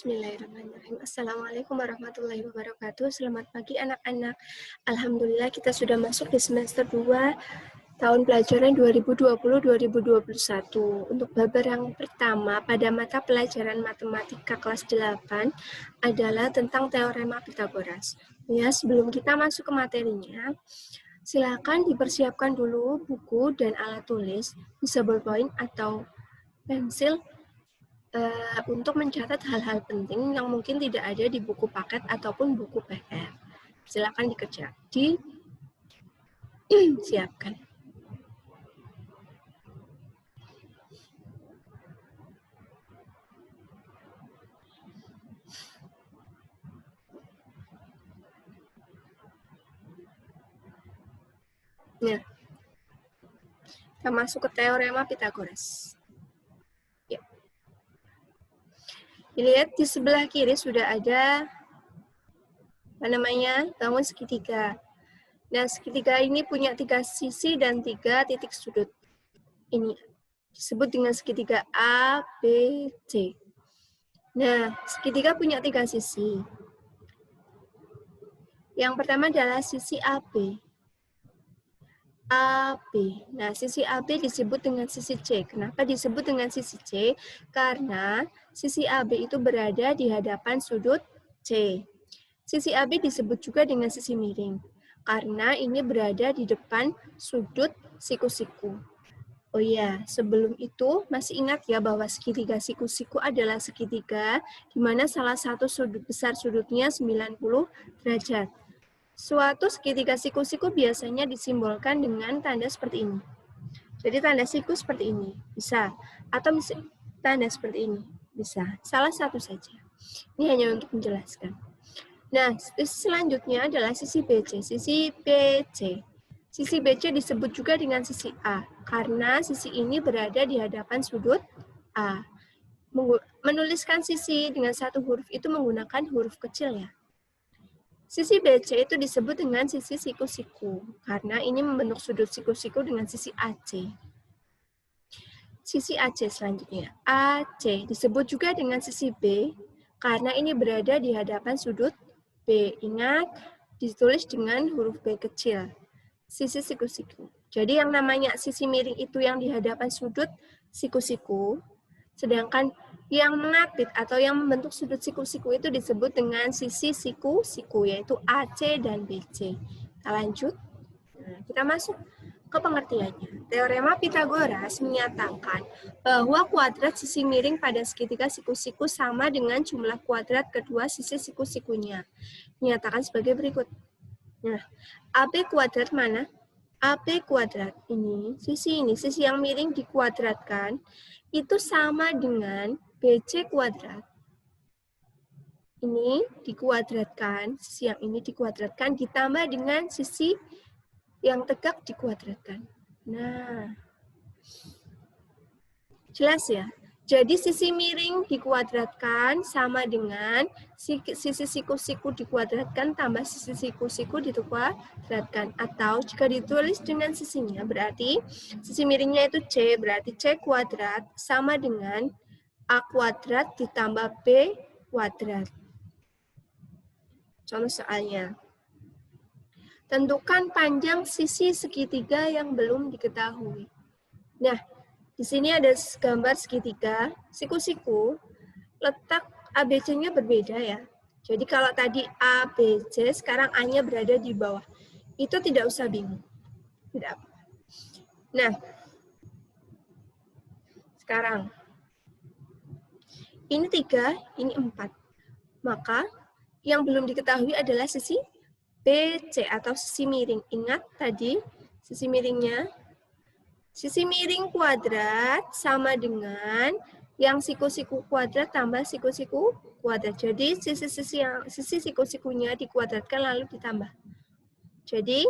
Bismillahirrahmanirrahim. Assalamualaikum warahmatullahi wabarakatuh. Selamat pagi anak-anak. Alhamdulillah kita sudah masuk di semester 2 tahun pelajaran 2020-2021. Untuk bab yang pertama pada mata pelajaran matematika kelas 8 adalah tentang teorema Pythagoras. Ya, sebelum kita masuk ke materinya, silakan dipersiapkan dulu buku dan alat tulis, bisa ballpoint atau pensil, untuk mencatat hal-hal penting yang mungkin tidak ada di buku paket ataupun buku PDF. Silakan disiapkan. Nah, kita masuk ke teorema Pythagoras. Ya. Dilihat di sebelah kiri sudah ada bangun segitiga. Nah, segitiga ini punya 3 sisi dan 3 titik sudut. Ini disebut dengan segitiga A, B, C. Nah, segitiga punya 3 sisi. Yang pertama adalah sisi AB. AB. Nah, sisi AB disebut dengan sisi C. Kenapa disebut dengan sisi C? Karena sisi AB itu berada di hadapan sudut C. Sisi AB disebut juga dengan sisi miring, karena ini berada di depan sudut siku-siku. Oh iya, sebelum itu masih ingat ya bahwa segitiga siku-siku adalah segitiga di mana salah satu sudut besar sudutnya 90 derajat. Suatu segitiga siku-siku biasanya disimbolkan dengan tanda seperti ini. Jadi tanda siku seperti ini, bisa. Atau tanda seperti ini, bisa. Salah satu saja. Ini hanya untuk menjelaskan. Nah, sisi selanjutnya adalah sisi BC. Sisi BC. Sisi BC disebut juga dengan sisi A, karena sisi ini berada di hadapan sudut A. Menuliskan sisi dengan satu huruf itu menggunakan huruf kecil ya. Sisi BC itu disebut dengan sisi siku-siku, karena ini membentuk sudut siku-siku dengan sisi AC. Sisi AC selanjutnya, AC disebut juga dengan sisi B, karena ini berada di hadapan sudut B. Ingat, ditulis dengan huruf B kecil. Sisi siku-siku. Jadi yang namanya sisi miring itu yang di hadapan sudut siku-siku, sedangkan yang mengapit atau yang membentuk sudut siku-siku itu disebut dengan sisi siku-siku, yaitu AC dan BC. Kita lanjut. Nah, kita masuk ke pengertiannya. Teorema Pythagoras menyatakan bahwa kuadrat sisi miring pada segitiga siku-siku sama dengan jumlah kuadrat kedua sisi siku-sikunya. Menyatakan sebagai berikut. Nah, AB kuadrat mana? AB kuadrat ini, sisi yang miring dikuadratkan, itu sama dengan BC kuadrat. Ini dikuadratkan, sisi yang ini dikuadratkan, ditambah dengan sisi yang tegak dikuadratkan. Nah, jelas ya? Jadi sisi miring dikuadratkan sama dengan sisi siku-siku dikuadratkan tambah sisi siku-siku dikuadratkan. Atau jika ditulis dengan sisinya berarti sisi miringnya itu C, berarti C kuadrat sama dengan A kuadrat ditambah B kuadrat. Contoh soalnya. Tentukan panjang sisi segitiga yang belum diketahui. Nah, di sini ada gambar segitiga, siku-siku, letak ABC-nya berbeda ya. Jadi kalau tadi ABC, sekarang A-nya berada di bawah. Itu tidak usah bingung. Tidak apa. Nah, sekarang. Ini 3, ini 4. Maka yang belum diketahui adalah sisi BC atau sisi miring. Ingat tadi sisi miringnya. Sisi miring kuadrat sama dengan yang siku-siku kuadrat tambah siku-siku kuadrat. Jadi sisi siku-sikunya dikuadratkan lalu ditambah. Jadi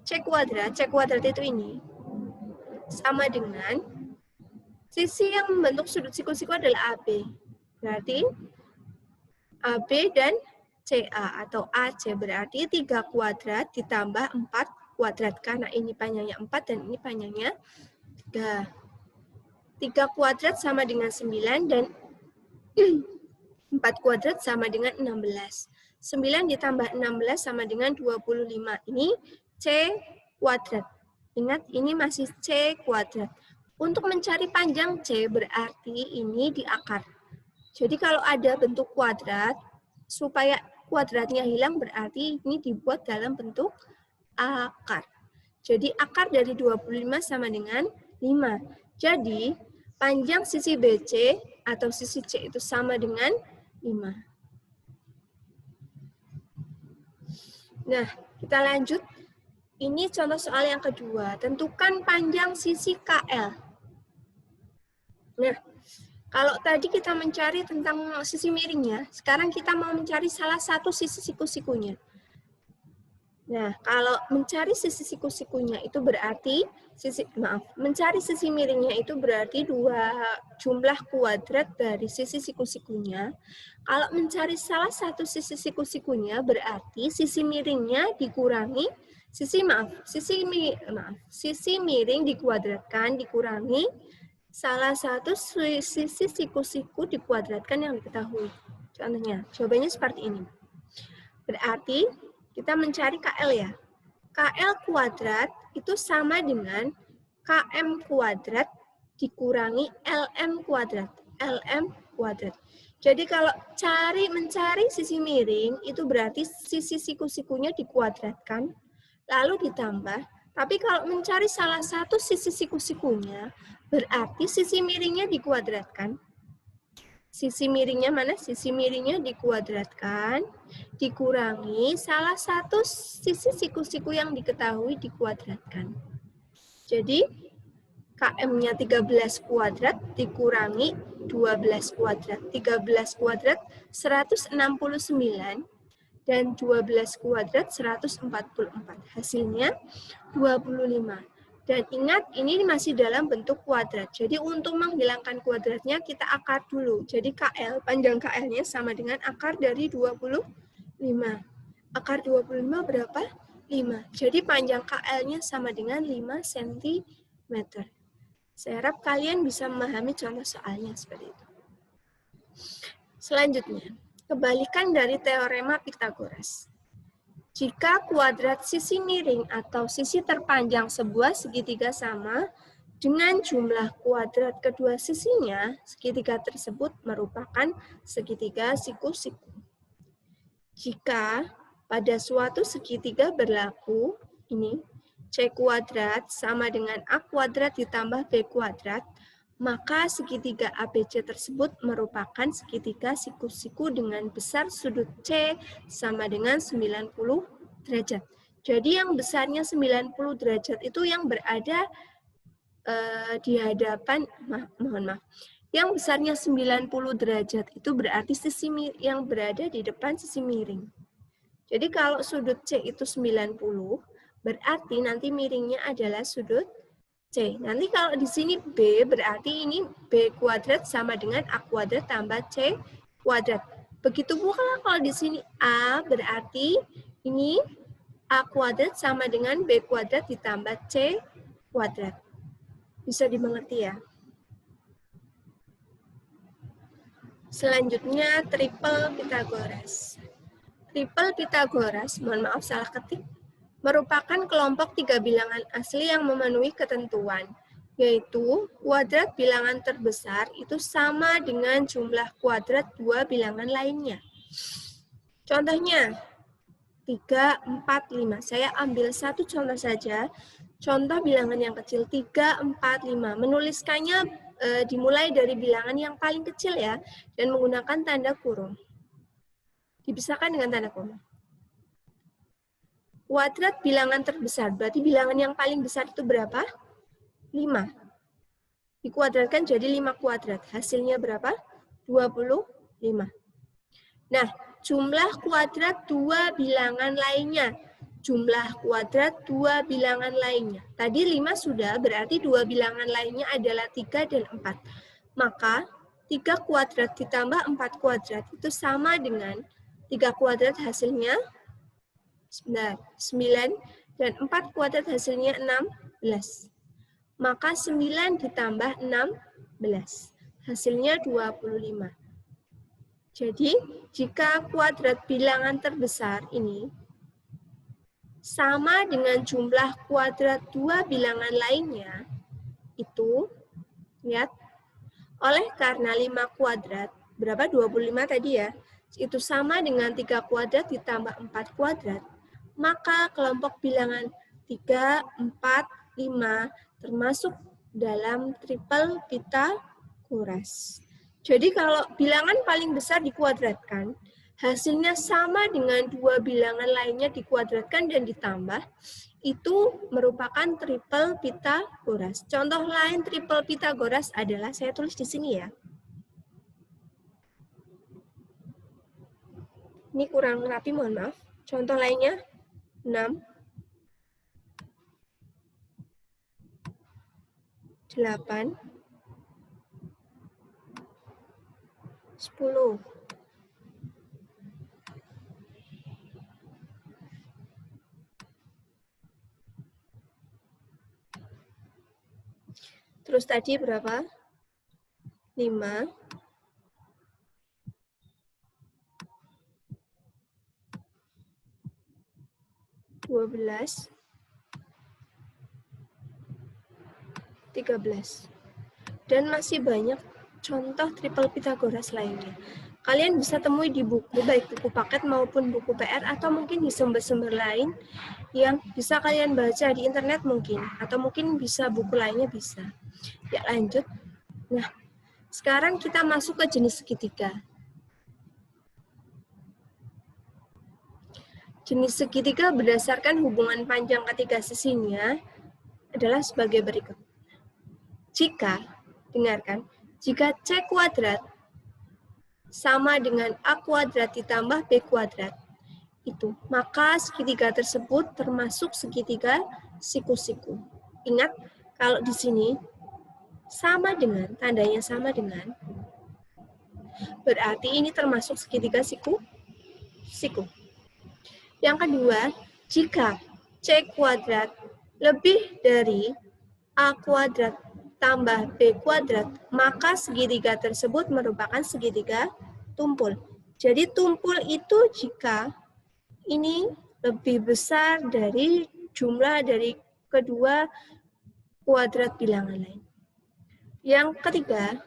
C kuadrat itu ini sama dengan sisi yang membentuk sudut siku-siku adalah AB. Berarti AB dan CA atau AC berarti 3 kuadrat ditambah 4 kuadrat. Karena ini panjangnya 4 dan ini panjangnya 3. 3 kuadrat sama dengan 9 dan 4 kuadrat sama dengan 16. 9 ditambah 16 sama dengan 25. Ini C kuadrat. Ingat, ini masih C kuadrat. Untuk mencari panjang C berarti ini di akar. Jadi kalau ada bentuk kuadrat, supaya kuadratnya hilang berarti ini dibuat dalam bentuk akar. Jadi akar dari 25 sama dengan 5. Jadi panjang sisi BC atau sisi C itu sama dengan 5. Nah, kita lanjut. Ini contoh soal yang kedua. Tentukan panjang sisi KL. Nah, kalau tadi kita mencari tentang sisi miringnya, sekarang kita mau mencari salah satu sisi siku-sikunya. Nah, kalau mencari sisi siku-sikunya itu berarti mencari sisi miringnya itu berarti dua jumlah kuadrat dari sisi siku-sikunya. Kalau mencari salah satu sisi siku-sikunya berarti sisi miringnya dikurangi sisi miring dikuadratkan dikurangi salah satu sisi siku-siku dikuadratkan yang diketahui. Contohnya, jawabannya seperti ini. Berarti kita mencari KL ya. KL kuadrat itu sama dengan KM kuadrat dikurangi LM kuadrat. LM kuadrat. Jadi kalau mencari sisi miring itu berarti sisi siku-sikunya dikuadratkan lalu ditambah. Tapi kalau mencari salah satu sisi siku-sikunya berarti sisi miringnya dikuadratkan. Sisi miringnya mana? Sisi miringnya dikuadratkan, dikurangi salah satu sisi siku-siku yang diketahui dikuadratkan. Jadi, KM-nya 13 kuadrat dikurangi 12 kuadrat. 13 kuadrat 169 dan 12 kuadrat 144. Hasilnya 25. Dan ingat, ini masih dalam bentuk kuadrat. Jadi untuk menghilangkan kuadratnya, kita akar dulu. Jadi KL, panjang KL-nya sama dengan akar dari 25. Akar 25 berapa? 5. Jadi panjang KL-nya sama dengan 5 cm. Saya harap kalian bisa memahami contoh soalnya seperti itu. Selanjutnya, kebalikan dari teorema Pythagoras. Jika kuadrat sisi miring atau sisi terpanjang sebuah segitiga sama dengan jumlah kuadrat kedua sisinya, segitiga tersebut merupakan segitiga siku-siku. Jika pada suatu segitiga berlaku, ini C kuadrat sama dengan A kuadrat ditambah B kuadrat, maka segitiga ABC tersebut merupakan segitiga siku-siku dengan besar sudut C sama dengan 90 derajat. Jadi yang besarnya 90 derajat itu yang berada di hadapan, yang besarnya 90 derajat itu berarti sisi yang berada di depan sisi miring. Jadi kalau sudut C itu 90, berarti nanti miringnya adalah sudut C. Nanti kalau di sini B, berarti ini B kuadrat sama dengan A kuadrat tambah C kuadrat. Begitu pula kalau di sini A, berarti ini A kuadrat sama dengan B kuadrat ditambah C kuadrat. Bisa dimengerti ya? Selanjutnya, triple Pythagoras. Triple Pythagoras, mohon maaf salah ketik, merupakan kelompok 3 bilangan asli yang memenuhi ketentuan, yaitu kuadrat bilangan terbesar itu sama dengan jumlah kuadrat 2 bilangan lainnya. Contohnya, 3, 4, 5. Saya ambil satu contoh saja, contoh bilangan yang kecil, 3, 4, 5. Menuliskannya dimulai dari bilangan yang paling kecil ya, dan menggunakan tanda kurung. Dipisahkan dengan tanda koma. Kuadrat bilangan terbesar, berarti bilangan yang paling besar itu berapa? 5. Dikuadratkan jadi 5 kuadrat. Hasilnya berapa? 25. Nah, jumlah kuadrat 2 bilangan lainnya. Jumlah kuadrat 2 bilangan lainnya. Tadi 5 sudah, berarti 2 bilangan lainnya adalah 3 dan 4. Maka 3 kuadrat ditambah 4 kuadrat itu sama dengan 3 kuadrat hasilnya 9 dan 4 kuadrat hasilnya 16. Maka 9 ditambah 16 hasilnya 25. Jadi, jika kuadrat bilangan terbesar ini sama dengan jumlah kuadrat dua bilangan lainnya, itu, lihat, oleh karena 5 kuadrat, berapa? 25 tadi ya, itu sama dengan 3 kuadrat ditambah 4 kuadrat, maka kelompok bilangan 3, 4, 5 termasuk dalam triple Pythagoras. Jadi kalau bilangan paling besar dikuadratkan, hasilnya sama dengan dua bilangan lainnya dikuadratkan dan ditambah, itu merupakan triple Pythagoras. Contoh lain triple Pythagoras adalah, saya tulis di sini ya. Ini kurang rapi, mohon maaf. Contoh lainnya, 6, 8, 10. Terus tadi berapa? 5, 12, 13. Dan masih banyak contoh triple Pythagoras lainnya. Kalian bisa temui di buku, baik buku paket maupun buku PR, atau mungkin di sumber-sumber lain yang bisa kalian baca di internet mungkin, atau mungkin bisa buku lainnya bisa. Ya, lanjut. Nah, sekarang kita masuk ke jenis segitiga. Jenis segitiga berdasarkan hubungan panjang ketiga sisinya adalah sebagai berikut. Jika, dengarkan, jika C kuadrat sama dengan A kuadrat ditambah B kuadrat, itu, maka segitiga tersebut termasuk segitiga siku-siku. Ingat, kalau di sini sama dengan, tandanya sama dengan, berarti ini termasuk segitiga siku. Yang kedua, jika C kuadrat lebih dari A kuadrat tambah B kuadrat, maka segitiga tersebut merupakan segitiga tumpul. Jadi tumpul itu jika ini lebih besar dari jumlah dari kedua kuadrat bilangan lain. Yang ketiga,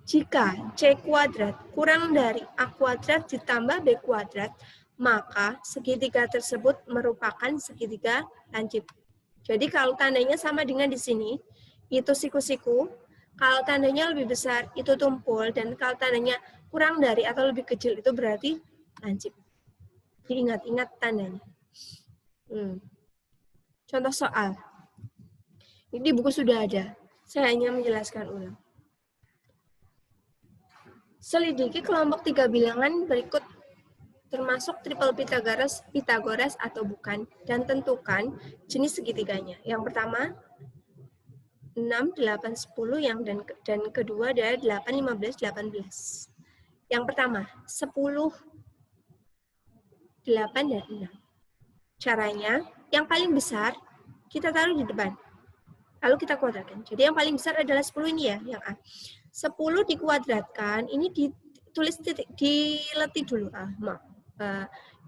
jika C kuadrat kurang dari A kuadrat ditambah B kuadrat, maka segitiga tersebut merupakan segitiga lancip. Jadi kalau tandanya sama dengan di sini, itu siku-siku. Kalau tandanya lebih besar, itu tumpul. Dan kalau tandanya kurang dari atau lebih kecil, itu berarti lancip. Jadi ingat-ingat tandanya. Contoh soal. Ini di buku sudah ada. Saya hanya menjelaskan ulang. Selidiki kelompok 3 bilangan berikut termasuk triple Pythagoras atau bukan, dan tentukan jenis segitiganya. Yang pertama, 6, 8, 10, dan kedua adalah 8, 15, 18. Yang pertama, 10, 8, dan 6. Caranya, yang paling besar kita taruh di depan. Lalu kita kuadratkan. Jadi yang paling besar adalah 10 ini ya, yang A. 10 dikuadratkan, ini ditulis titik, dileti dulu.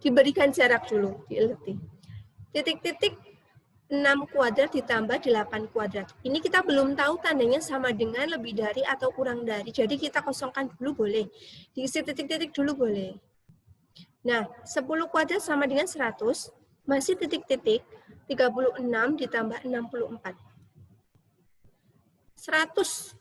Diberikan jarak dulu, dileti. Titik-titik 6 kuadrat ditambah 8 kuadrat. Ini kita belum tahu tandanya sama dengan, lebih dari, atau kurang dari. Jadi kita kosongkan dulu boleh. Diisi titik-titik dulu boleh. Nah, 10 kuadrat sama dengan 100, masih titik-titik, 36 ditambah 64. 100.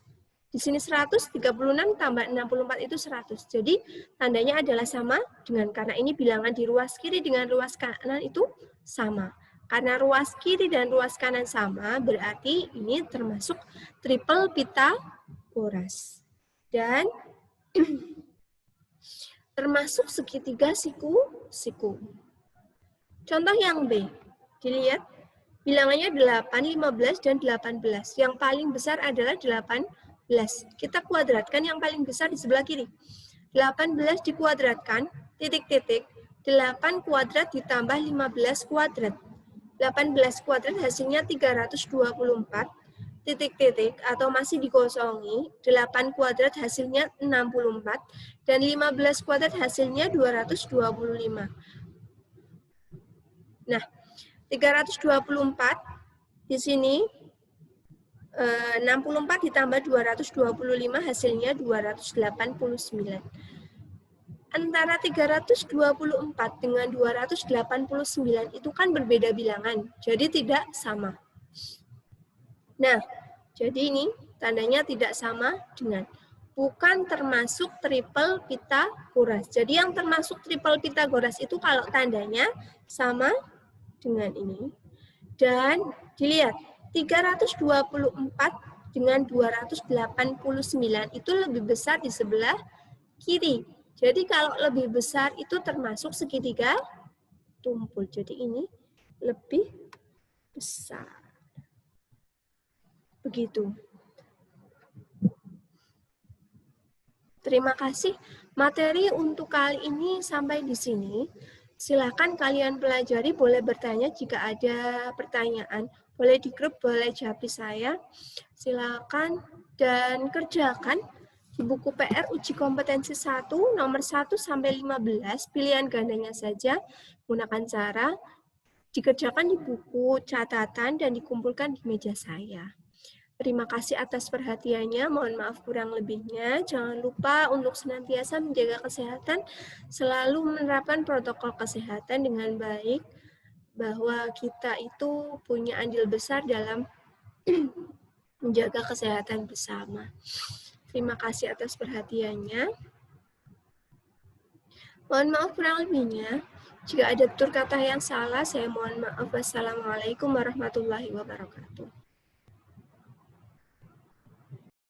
Di sini 100, 36 tambah 64 itu 100. Jadi tandanya adalah sama dengan, karena ini bilangan di ruas kiri dengan ruas kanan itu sama. Karena ruas kiri dan ruas kanan sama, berarti ini termasuk triple Pythagoras. Dan termasuk segitiga siku-siku. Contoh yang B. Dilihat, bilangannya 8, 15, dan 18. Yang paling besar adalah 18. Kita kuadratkan yang paling besar di sebelah kiri. 18 dikuadratkan, titik-titik, 8 kuadrat ditambah 15 kuadrat. 18 kuadrat hasilnya 324, titik-titik atau masih dikosongi, 8 kuadrat hasilnya 64, dan 15 kuadrat hasilnya 225. Nah, 324 di sini 64 ditambah 225 hasilnya 289. Antara 324 dengan 289 itu kan berbeda bilangan, jadi tidak sama. Nah, jadi ini tandanya tidak sama dengan bukan termasuk triple Pitagoras. Jadi yang termasuk triple Pitagoras itu kalau tandanya sama dengan ini. Dan dilihat 324 dengan 289 itu lebih besar di sebelah kiri. Jadi kalau lebih besar itu termasuk segitiga tumpul. Jadi ini lebih besar. Begitu. Terima kasih. Materi untuk kali ini sampai di sini. Silakan kalian pelajari, boleh bertanya jika ada pertanyaan. Boleh di grup, boleh japri saya. Silakan dan kerjakan di buku PR uji kompetensi 1 nomor 1 sampai 15 pilihan gandanya saja gunakan cara dikerjakan di buku catatan dan dikumpulkan di meja saya. Terima kasih atas perhatiannya, mohon maaf kurang lebihnya. Jangan lupa untuk senantiasa menjaga kesehatan, selalu menerapkan protokol kesehatan dengan baik, bahwa kita itu punya andil besar dalam menjaga kesehatan bersama. Terima kasih atas perhatiannya. Mohon maaf kurang lebihnya. Jika ada tutur kata yang salah, saya mohon maaf. Wassalamualaikum warahmatullahi wabarakatuh.